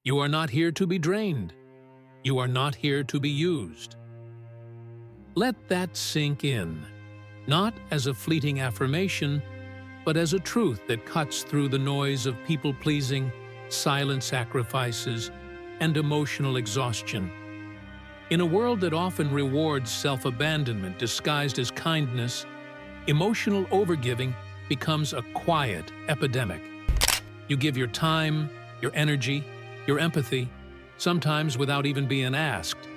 You are not here to be drained. You are not here to be used. Let that sink in, not as a fleeting affirmation, but as a truth that cuts through the noise of people-pleasing, silent sacrifices, and emotional exhaustion. In a world that often rewards self-abandonment disguised as kindness, emotional overgiving becomes a quiet epidemic. You give your time, your energy, your empathy, sometimes without even being asked,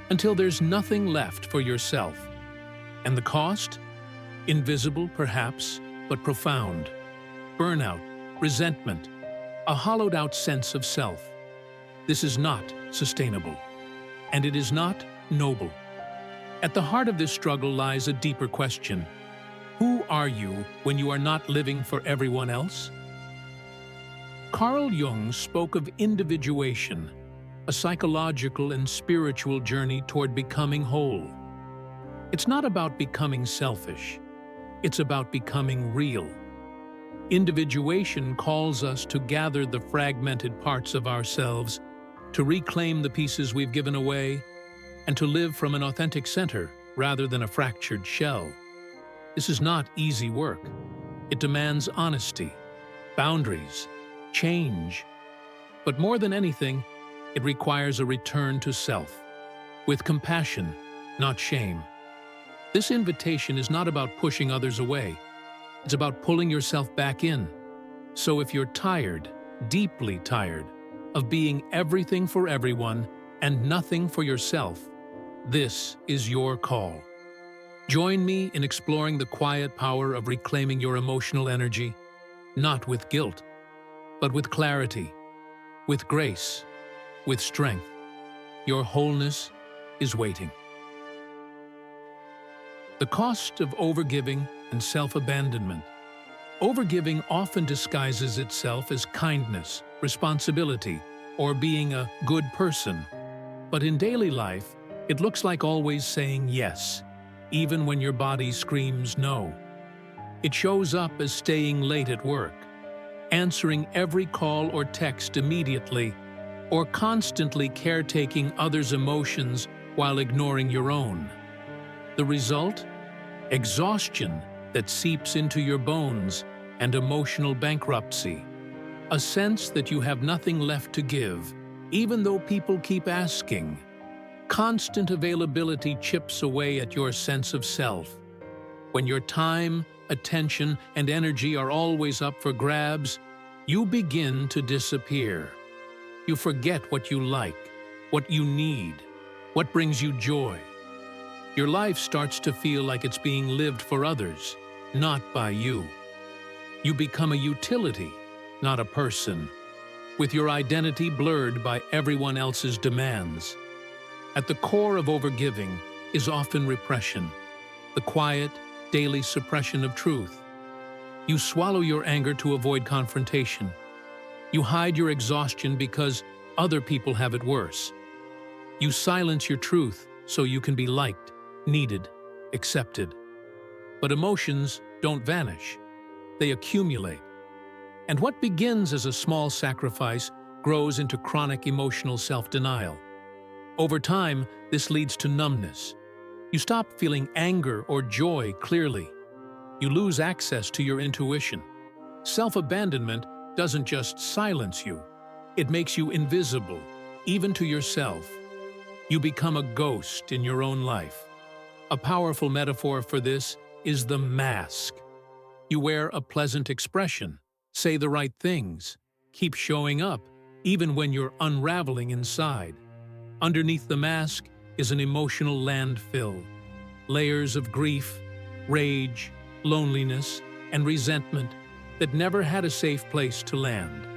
until there's nothing left for yourself. And the cost? Invisible, perhaps, but profound. Burnout, resentment, a hollowed-out sense of self. This is not sustainable, and it is not noble. At the heart of this struggle lies a deeper question. Who are you when you are not living for everyone else? Carl Jung spoke of individuation, a psychological and spiritual journey toward becoming whole. It's not about becoming selfish. It's about becoming real. Individuation calls us to gather the fragmented parts of ourselves, to reclaim the pieces we've given away, and to live from an authentic center rather than a fractured shell. This is not easy work. It demands honesty, boundaries, change. But more than anything, it requires a return to self, with compassion, not shame. This invitation is not about pushing others away. It's about pulling yourself back in. So if you're tired, deeply tired, of being everything for everyone and nothing for yourself, this is your call. Join me in exploring the quiet power of reclaiming your emotional energy, not with guilt, but with clarity, with grace, with strength. Your wholeness is waiting. The cost of overgiving and self-abandonment. Overgiving often disguises itself as kindness, responsibility, or being a good person. But in daily life, it looks like always saying yes, even when your body screams no. It shows up as staying late at work, answering every call or text immediately, or constantly caretaking others' emotions while ignoring your own. The result? Exhaustion that seeps into your bones and emotional bankruptcy. A sense that you have nothing left to give, even though people keep asking. Constant availability chips away at your sense of self. When your time, attention, and energy are always up for grabs, you begin to disappear. You forget what you like, what you need, what brings you joy. Your life starts to feel like it's being lived for others, not by you. You become a utility, not a person, with your identity blurred by everyone else's demands. At the core of overgiving is often repression, the quiet, daily suppression of truth. You swallow your anger to avoid confrontation. You hide your exhaustion because other people have it worse. You silence your truth so you can be liked, needed, accepted. But emotions don't vanish. They accumulate. And what begins as a small sacrifice grows into chronic emotional self-denial. Over time, this leads to numbness. You stop feeling anger or joy clearly. You lose access to your intuition. Self-abandonment doesn't just silence you. It makes you invisible, even to yourself. You become a ghost in your own life. A powerful metaphor for this is the mask. You wear a pleasant expression, say the right things, keep showing up, even when you're unraveling inside. Underneath the mask is an emotional landfill. Layers of grief, rage, loneliness, and resentment that never had a safe place to land.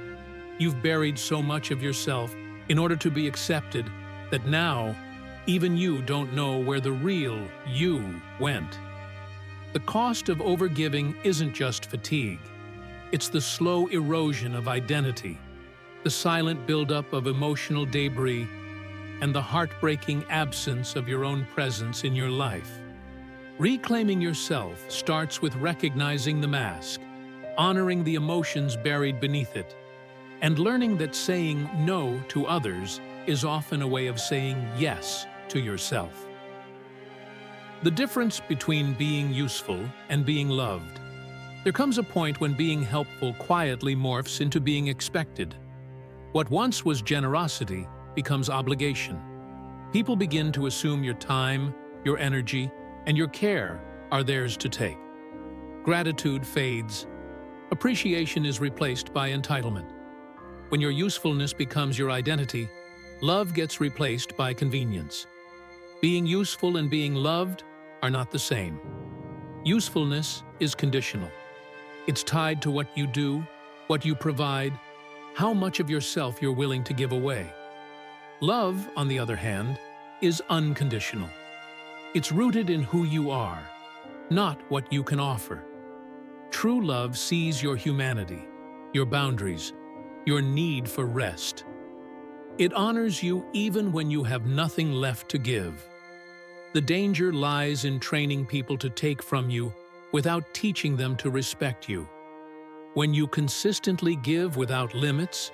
You've buried so much of yourself in order to be accepted that now, even you don't know where the real you went. The cost of overgiving isn't just fatigue. It's the slow erosion of identity, the silent buildup of emotional debris, and the heartbreaking absence of your own presence in your life. Reclaiming yourself starts with recognizing the mask, honoring the emotions buried beneath it, and learning that saying no to others is often a way of saying yes to yourself. The difference between being useful and being loved. There comes a point when being helpful quietly morphs into being expected. What once was generosity becomes obligation. People begin to assume your time, your energy, and your care are theirs to take. Gratitude fades. Appreciation is replaced by entitlement. When your usefulness becomes your identity, love gets replaced by convenience. Being useful and being loved are not the same. Usefulness is conditional. It's tied to what you do, what you provide, how much of yourself you're willing to give away. Love, on the other hand, is unconditional. It's rooted in who you are, not what you can offer. True love sees your humanity, your boundaries, your need for rest. It honors you even when you have nothing left to give. The danger lies in training people to take from you without teaching them to respect you. When you consistently give without limits,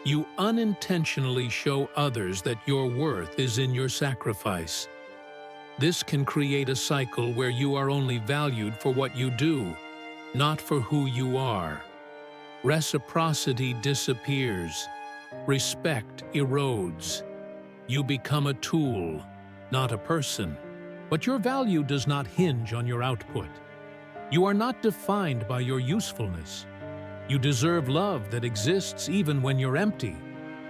you unintentionally show others that your worth is in your sacrifice. This can create a cycle where you are only valued for what you do, not for who you are. Reciprocity disappears. Respect erodes. You become a tool, not a person. But your value does not hinge on your output. You are not defined by your usefulness. You deserve love that exists even when you're empty,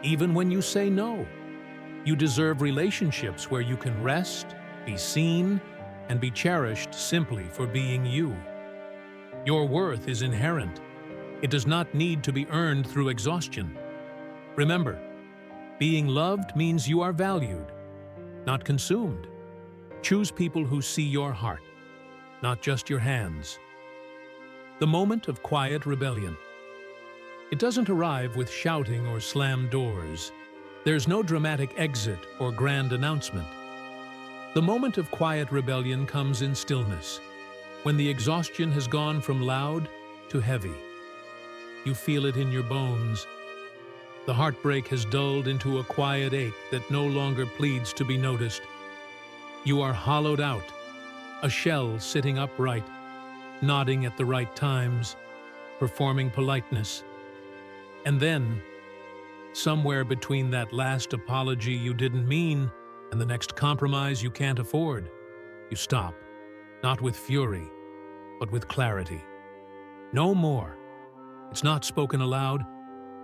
even when you say no. You deserve relationships where you can rest, be seen, and be cherished simply for being you. Your worth is inherent. It does not need to be earned through exhaustion. Remember, being loved means you are valued, not consumed. Choose people who see your heart, not just your hands. The moment of quiet rebellion. It doesn't arrive with shouting or slammed doors. There's no dramatic exit or grand announcement. The moment of quiet rebellion comes in stillness, when the exhaustion has gone from loud to heavy. You feel it in your bones. The heartbreak has dulled into a quiet ache that no longer pleads to be noticed. You are hollowed out, a shell sitting upright, nodding at the right times, performing politeness. And then, somewhere between that last apology you didn't mean and the next compromise you can't afford, you stop, not with fury, but with clarity. No more. It's not spoken aloud,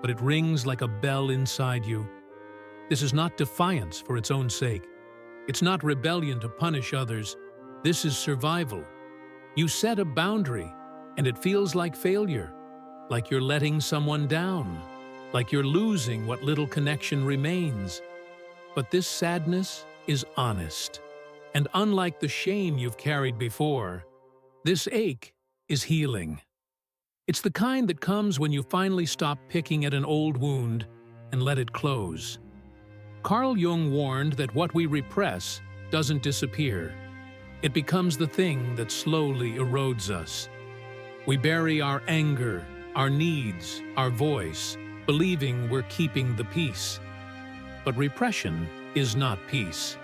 but it rings like a bell inside you. This is not defiance for its own sake. It's not rebellion to punish others. This is survival. You set a boundary, and it feels like failure, like you're letting someone down, like you're losing what little connection remains. But this sadness is honest. And unlike the shame you've carried before, this ache is healing. It's the kind that comes when you finally stop picking at an old wound and let it close. Carl Jung warned that what we repress doesn't disappear. It becomes the thing that slowly erodes us. We bury our anger, our needs, our voice, believing we're keeping the peace. But repression is not peace.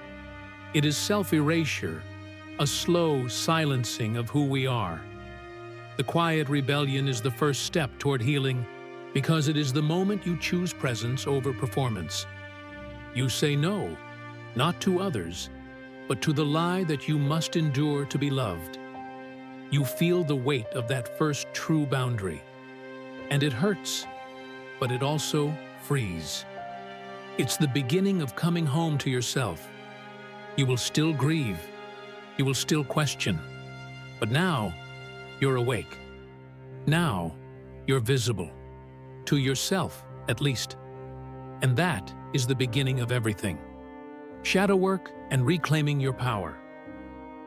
It is self-erasure, a slow silencing of who we are. The quiet rebellion is the first step toward healing because it is the moment you choose presence over performance. You say no, not to others, but to the lie that you must endure to be loved. You feel the weight of that first true boundary. And it hurts, but it also frees. It's the beginning of coming home to yourself. You will still grieve. You will still question. But now, you're awake. Now, you're visible. To yourself, at least. And that is the beginning of everything. Shadow work and reclaiming your power.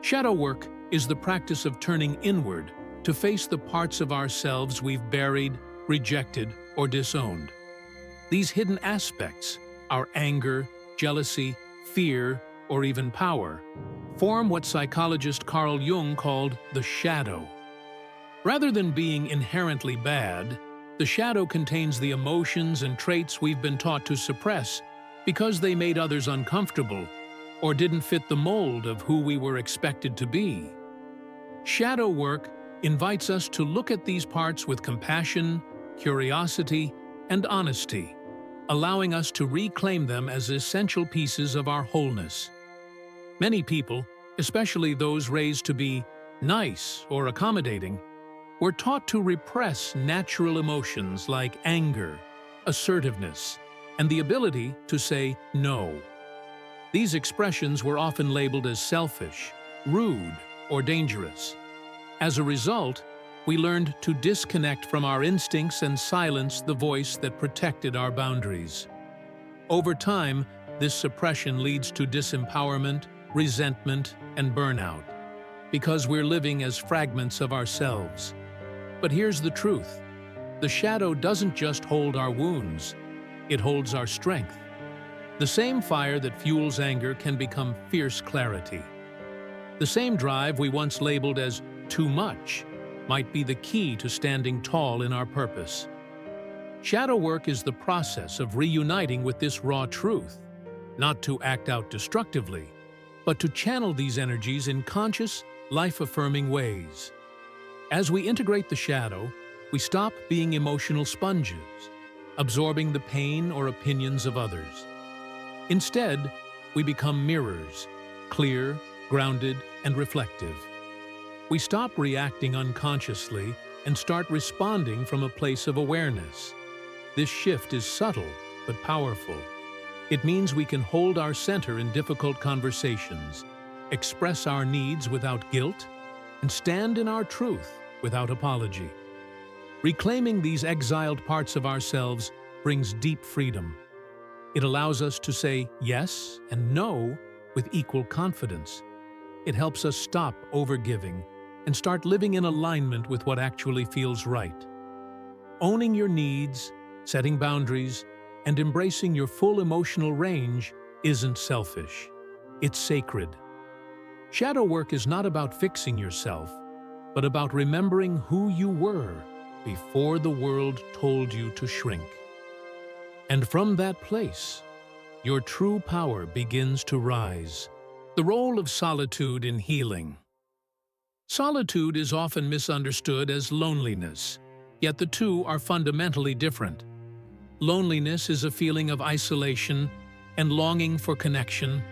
Shadow work is the practice of turning inward to face the parts of ourselves we've buried, rejected, or disowned. These hidden aspects, our anger, jealousy, fear, or even power, form what psychologist Carl Jung called the shadow. Rather than being inherently bad, The shadow contains the emotions and traits we've been taught to suppress because they made others uncomfortable or didn't fit the mold of who we were expected to be. Shadow work invites us to look at these parts with compassion, curiosity, and honesty, allowing us to reclaim them as essential pieces of our wholeness. Many people, especially those raised to be nice or accommodating, were taught to repress natural emotions like anger, assertiveness, and the ability to say no. These expressions were often labeled as selfish, rude, or dangerous. As a result, we learned to disconnect from our instincts and silence the voice that protected our boundaries. Over time, this suppression leads to disempowerment, resentment, and burnout, because we're living as fragments of ourselves. But here's the truth. The shadow doesn't just hold our wounds, it holds our strength. The same fire that fuels anger can become fierce clarity. The same drive we once labeled as too much might be the key to standing tall in our purpose. Shadow work is the process of reuniting with this raw truth, not to act out destructively, but to channel these energies in conscious, life-affirming ways. As we integrate the shadow, we stop being emotional sponges, absorbing the pain or opinions of others. Instead, we become mirrors, clear, grounded, and reflective. We stop reacting unconsciously and start responding from a place of awareness. This shift is subtle but powerful. It means we can hold our center in difficult conversations, express our needs without guilt, and stand in our truth without apology. Reclaiming these exiled parts of ourselves brings deep freedom. It allows us to say yes and no with equal confidence. It helps us stop overgiving and start living in alignment with what actually feels right. Owning your needs, setting boundaries, and embracing your full emotional range isn't selfish. It's sacred. Shadow work is not about fixing yourself, but about remembering who you were before the world told you to shrink. And from that place, your true power begins to rise. The role of solitude in healing. Solitude is often misunderstood as loneliness, yet the two are fundamentally different. Loneliness is a feeling of isolation and longing for connection,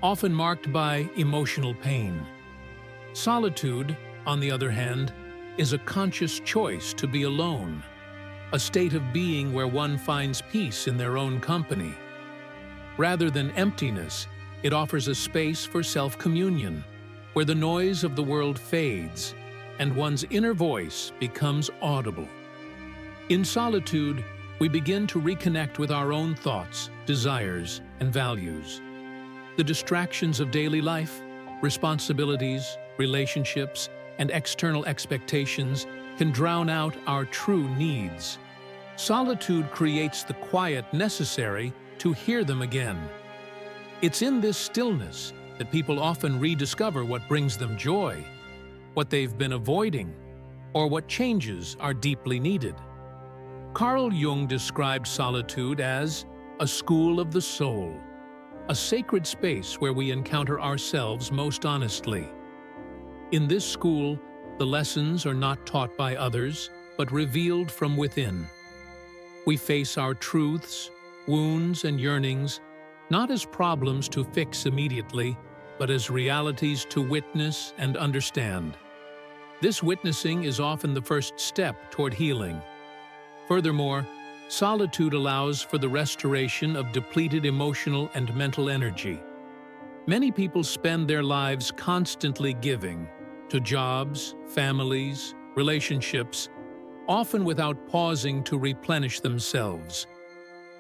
often marked by emotional pain. Solitude, on the other hand, is a conscious choice to be alone, a state of being where one finds peace in their own company. Rather than emptiness, it offers a space for self-communion, where the noise of the world fades and one's inner voice becomes audible. In solitude, we begin to reconnect with our own thoughts, desires, and values. The distractions of daily life, responsibilities, relationships, and external expectations can drown out our true needs. Solitude creates the quiet necessary to hear them again. It's in this stillness that people often rediscover what brings them joy, what they've been avoiding, or what changes are deeply needed. Carl Jung described solitude as a school of the soul, a sacred space where we encounter ourselves most honestly. In this school, the lessons are not taught by others, but revealed from within. We face our truths, wounds, and yearnings not as problems to fix immediately, but as realities to witness and understand. This witnessing is often the first step toward healing. Furthermore, solitude allows for the restoration of depleted emotional and mental energy. Many people spend their lives constantly giving to jobs, families, relationships, often without pausing to replenish themselves.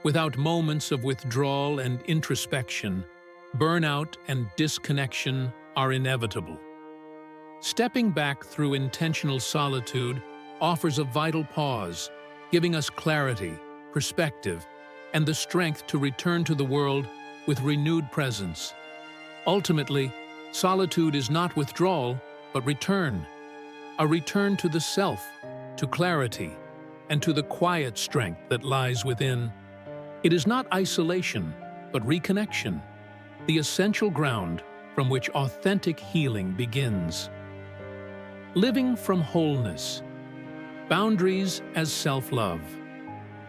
Without moments of withdrawal and introspection, burnout and disconnection are inevitable. Stepping back through intentional solitude offers a vital pause, giving us clarity, perspective, and the strength to return to the world with renewed presence. Ultimately, solitude is not withdrawal, but return. A return to the self, to clarity, and to the quiet strength that lies within. It is not isolation, but reconnection, the essential ground from which authentic healing begins. Living from wholeness. Boundaries as self-love.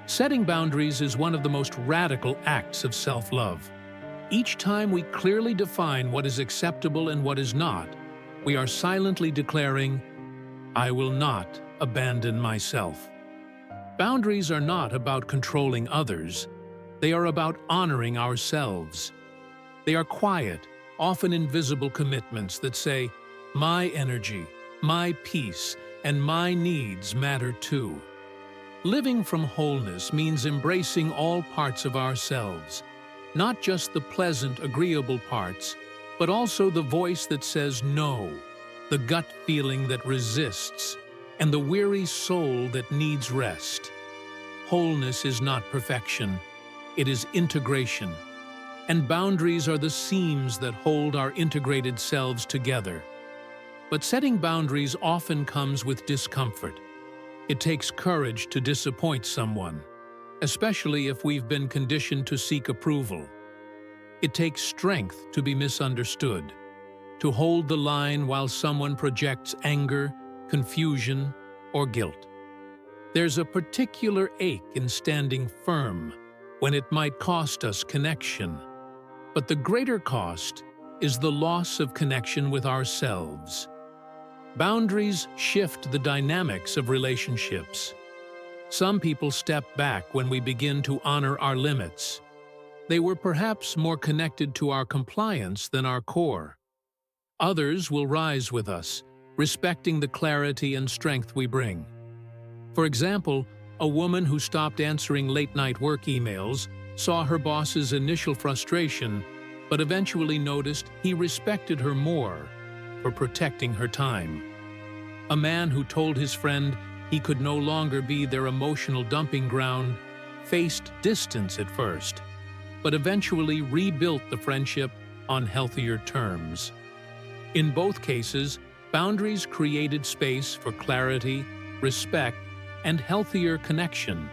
Setting boundaries is one of the most radical acts of self-love. Each time we clearly define what is acceptable and what is not, we are silently declaring, "I will not abandon myself." Boundaries are not about controlling others. They are about honoring ourselves. They are quiet, often invisible commitments that say, "My energy, my peace, and my needs matter too." Living from wholeness means embracing all parts of ourselves, not just the pleasant, agreeable parts, but also the voice that says no, the gut feeling that resists, and the weary soul that needs rest. Wholeness is not perfection, it is integration. And boundaries are the seams that hold our integrated selves together. But setting boundaries often comes with discomfort. It takes courage to disappoint someone, especially if we've been conditioned to seek approval. It takes strength to be misunderstood, to hold the line while someone projects anger, confusion, or guilt. There's a particular ache in standing firm when it might cost us connection. But the greater cost is the loss of connection with ourselves. Boundaries shift the dynamics of relationships. Some people step back when we begin to honor our limits. They were perhaps more connected to our compliance than our core. Others will rise with us, respecting the clarity and strength we bring. For example, a woman who stopped answering late-night work emails saw her boss's initial frustration, but eventually noticed he respected her more for protecting her time. A man who told his friend he could no longer be their emotional dumping ground faced distance at first, but eventually rebuilt the friendship on healthier terms. In both cases, boundaries created space for clarity, respect, and healthier connection,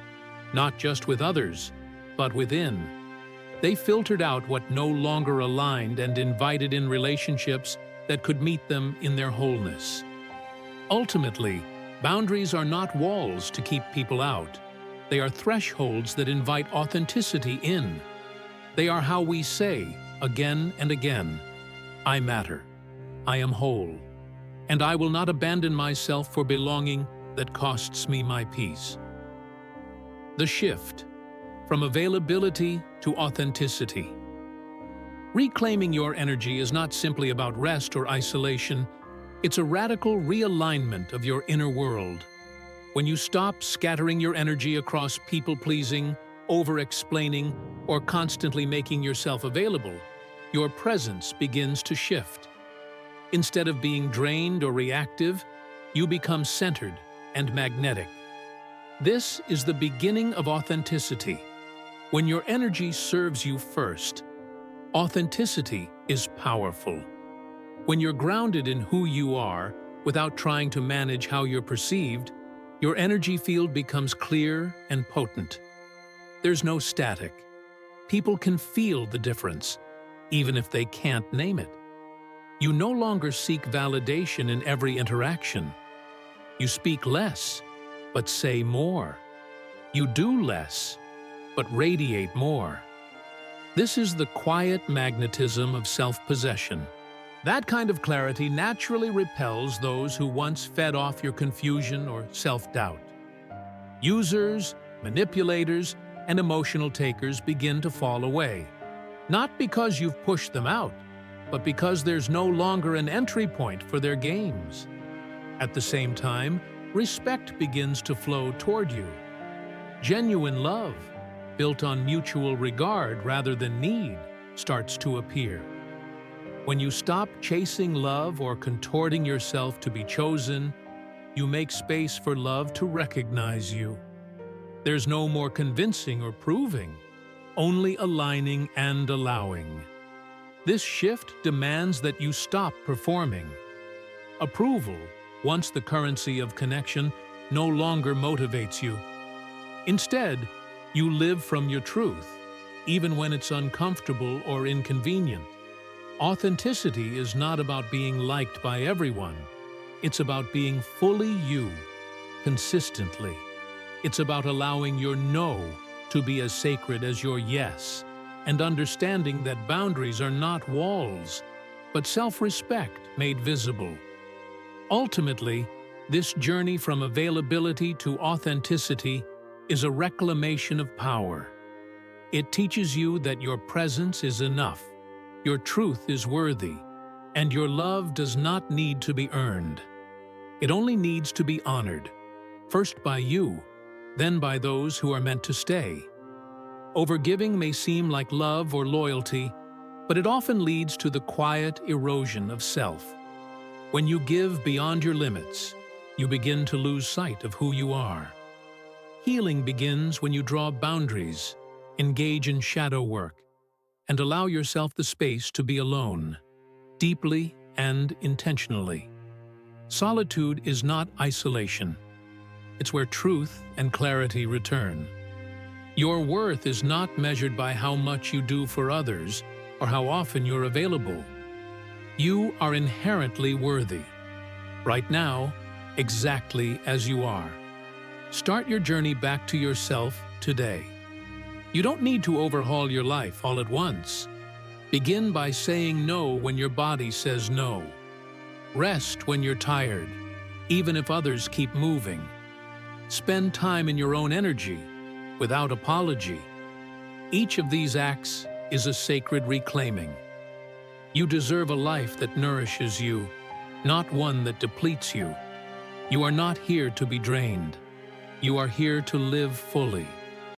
not just with others, but within. They filtered out what no longer aligned and invited in relationships that could meet them in their wholeness. Ultimately, boundaries are not walls to keep people out. They are thresholds that invite authenticity in. They are how we say, again and again, "I matter, I am whole, and I will not abandon myself for belonging that costs me my peace." The shift from availability to authenticity. Reclaiming your energy is not simply about rest or isolation. It's a radical realignment of your inner world. When you stop scattering your energy across people-pleasing, over-explaining, or constantly making yourself available, your presence begins to shift. Instead of being drained or reactive, you become centered and magnetic. This is the beginning of authenticity. When your energy serves you first, authenticity is powerful. When you're grounded in who you are, without trying to manage how you're perceived, your energy field becomes clear and potent. There's no static. People can feel the difference, even if they can't name it. You no longer seek validation in every interaction. You speak less, but say more. You do less, but radiate more. This is the quiet magnetism of self-possession. That kind of clarity naturally repels those who once fed off your confusion or self-doubt. Users, manipulators, and emotional takers begin to fall away. Not because you've pushed them out, but because there's no longer an entry point for their games. At the same time, respect begins to flow toward you. Genuine love, built on mutual regard rather than need, starts to appear. When you stop chasing love or contorting yourself to be chosen, you make space for love to recognize you. There's no more convincing or proving, only aligning and allowing. This shift demands that you stop performing. Approval, once the currency of connection, no longer motivates you. Instead, you live from your truth, even when it's uncomfortable or inconvenient. Authenticity is not about being liked by everyone. It's about being fully you, consistently. It's about allowing your no to be as sacred as your yes, and understanding that boundaries are not walls, but self-respect made visible. Ultimately, this journey from availability to authenticity is a reclamation of power. It teaches you that your presence is enough, your truth is worthy, and your love does not need to be earned. It only needs to be honored, first by you, then by those who are meant to stay. Overgiving may seem like love or loyalty, but it often leads to the quiet erosion of self. When you give beyond your limits, you begin to lose sight of who you are. Healing begins when you draw boundaries, engage in shadow work, and allow yourself the space to be alone, deeply and intentionally. Solitude is not isolation. It's where truth and clarity return. Your worth is not measured by how much you do for others or how often you're available. You are inherently worthy, right now, exactly as you are. Start your journey back to yourself today. You don't need to overhaul your life all at once. Begin by saying no when your body says no. Rest when you're tired, even if others keep moving. Spend time in your own energy, without apology. Each of these acts is a sacred reclaiming. You deserve a life that nourishes you, not one that depletes you. You are not here to be drained. You are here to live fully.